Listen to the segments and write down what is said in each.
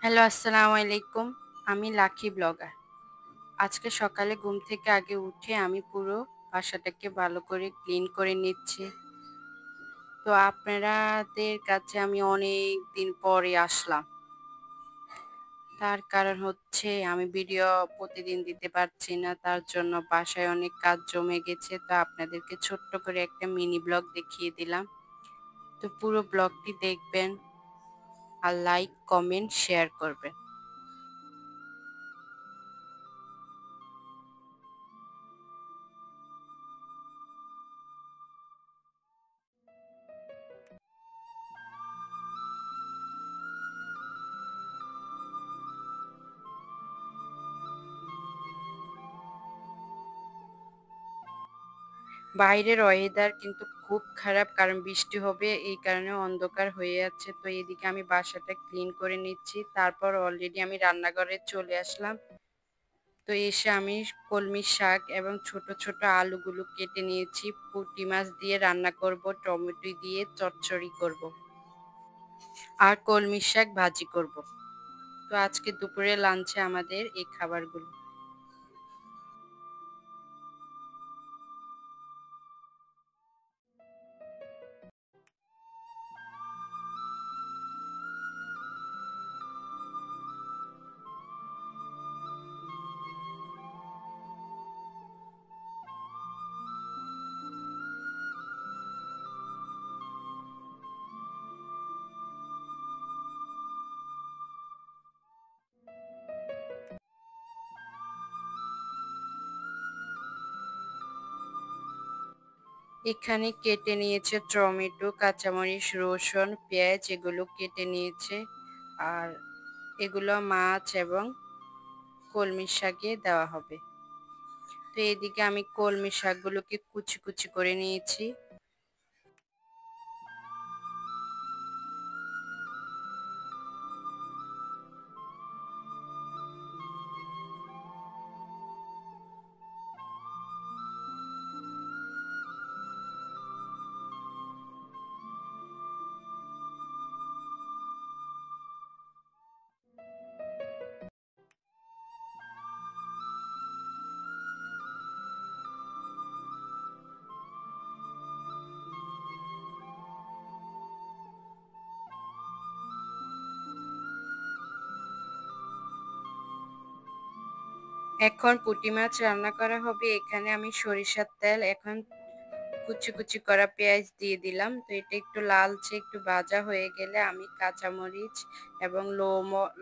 Hello, আসসালামু আলাইকুম। আমি লাকি ব্লগার। আজকে সকালে ঘুম থেকে আগে উঠে আমি পুরো বাসাটাকে ভালো করে ক্লিন করে নিচ্ছি। তো আপনাদের কাছে আমি অনেক দিন পরে আসলাম। তার কারণ হচ্ছে আমি ভিডিও প্রতিদিন দিতে পারছি না। তার জন্য বাসায় অনেক কাজ জমে গেছে। তো আপনাদেরকে ছোট্ট করে একটা মিনি ব্লগ দেখিয়ে দিলাম। তো পুরো ব্লগটি দেখবেন আর লাইক, কমেন্ট, শেয়ার করবেন। বাইরের ওয়েদার কিন্তু খুব খারাপ, কারণ বৃষ্টি হবে এই কারণে অন্ধকার হয়ে আছে। তো এদিকে আমি বাসাটা ক্লিন করে নিচ্ছি। তারপর অলরেডি আমি রান্নাঘরে চলে আসলাম। তো এসে আমি কলমি শাক এবং ছোট ছোট আলুগুলো কেটে নিয়েছি। পুঁটি মাছ দিয়ে রান্না করব, টমেটো দিয়ে চচ্চড়ি করব আর কলমি শাক ভাজি করব। তো আজকে দুপুরে লাঞ্চে আমাদের এই খাবারগুলো। এখানে কেটে নিয়েছে টমেটো, কাঁচামরিচ, রসুন, পেঁয়াজ, এগুলো কেটে নিয়েছে। আর এগুলো মাছ এবং কলমি শাকে দেওয়া হবে। তো এদিকে আমি কলমি শাকগুলোকে কুচি কুচি করে নিয়েছি। এখন পুঁটি মাছ রান্না করা হবে। এখানে আমি সরিষার তেল, এখন কুচি কুচি করা পেঁয়াজ দিয়ে দিলাম। তো এটা একটু লালচে একটু ভাজা হয়ে গেলে আমি কাঁচামরিচ এবং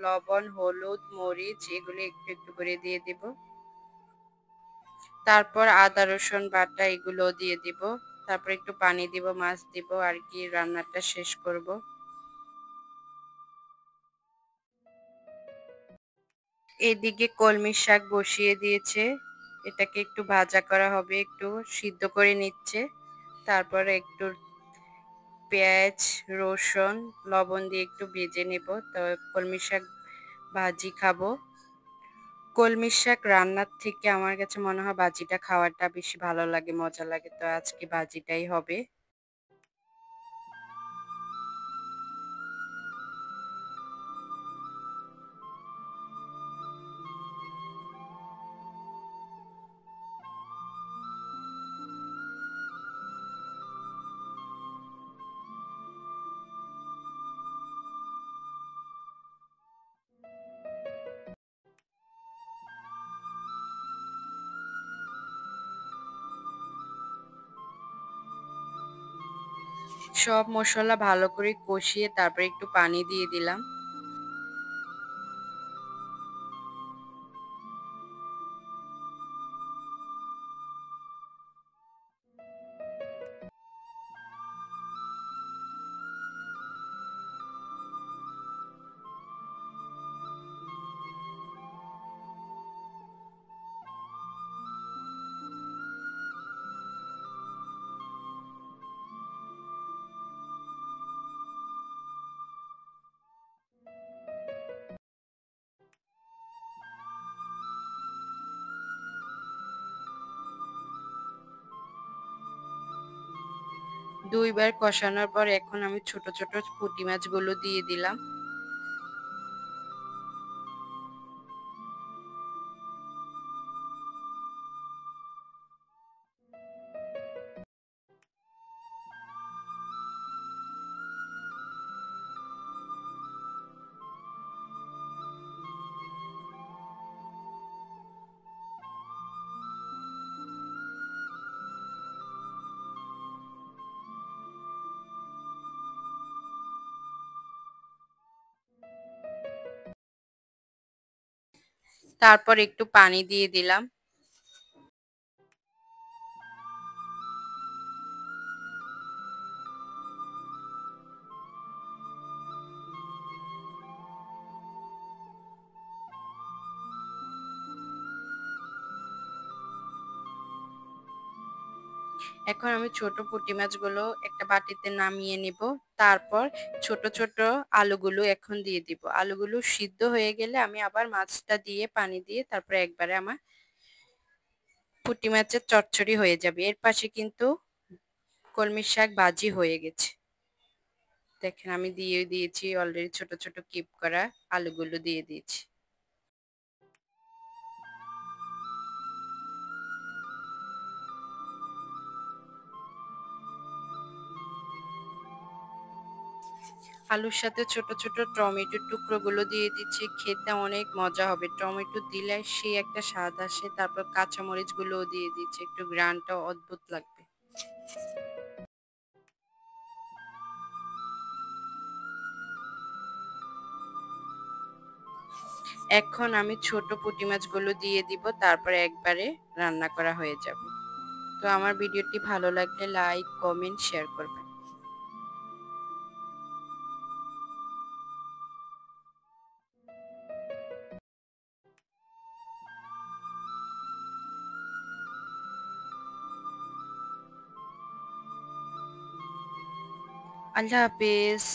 লবণ, হলুদ, মরিচ এগুলো একটু একটু করে দিয়ে দিব। তারপর আদা রসুন বাটা এগুলো দিয়ে দিব। তারপর একটু পানি দিব, মাছ দিব, আর কি রান্নাটা শেষ করব। এদিকে কলমি শাক বসিয়ে দিয়েছে। এটাকে একটু ভাজা করা হবে, একটু সিদ্ধ করে নিচ্ছে। তারপরে একটু পেঁয়াজ, রসুন, লবণ দিয়ে একটু ভেজে নেব। তো কলমি শাক ভাজি খাবো। কলমি শাক রান্নার থেকে আমার কাছে মনে হয় ভাজিটা খাওয়াটা বেশি ভালো লাগে, মজা লাগে। তো আজকে ভাজিটাই হবে। সব মশলা ভালো করে কষিয়ে তারপরে একটু পানি দিয়ে দিলাম। দুইবার কষানোর পর এখন আমি ছোট ছোট পুঁটি মাছগুলো দিয়ে দিলাম। তারপর একটু পানি দিয়ে দিলাম। এখন আমি ছোট পুঁটি মাছগুলো একটা বাটিতে নামিয়ে নিব। তারপর ছোট ছোট আলুগুলো এখন দিয়ে দিব। আলুগুলো সিদ্ধ হয়ে গেলে আমি আবার মাছটা দিয়ে পানি দিয়ে তারপরে একবারে আমার পুঁটি মাছের চচ্চড়ি হয়ে যাবে। এর পাশে কিন্তু কলমি শাক ভাজি হয়ে গেছে। দেখেন আমি দিয়ে দিয়েছি অলরেডি ছোট ছোট কিপ করা আলুগুলো দিয়ে দিয়েছি। আলুর সাথে ছোট ছোট টমেটোর টুকরোগুলো দিয়ে দিচ্ছি। খেতে অনেক মজা হবে। টমেটো দিলে সেই একটা স্বাদ আসে। তারপর কাঁচামরিচগুলোও দিয়ে দিচ্ছি। একটু ঘ্রাণটাও অদ্ভুত লাগবে। এখন আমি ছোট পুঁটি মাছগুলো দিয়ে দিব। তারপরে একবারে রান্না করা হয়ে যাবে। তো আমার ভিডিওটি ভালো লাগলে লাইক, কমেন্ট, শেয়ার করবেন। আল্লাহ হাফেজ।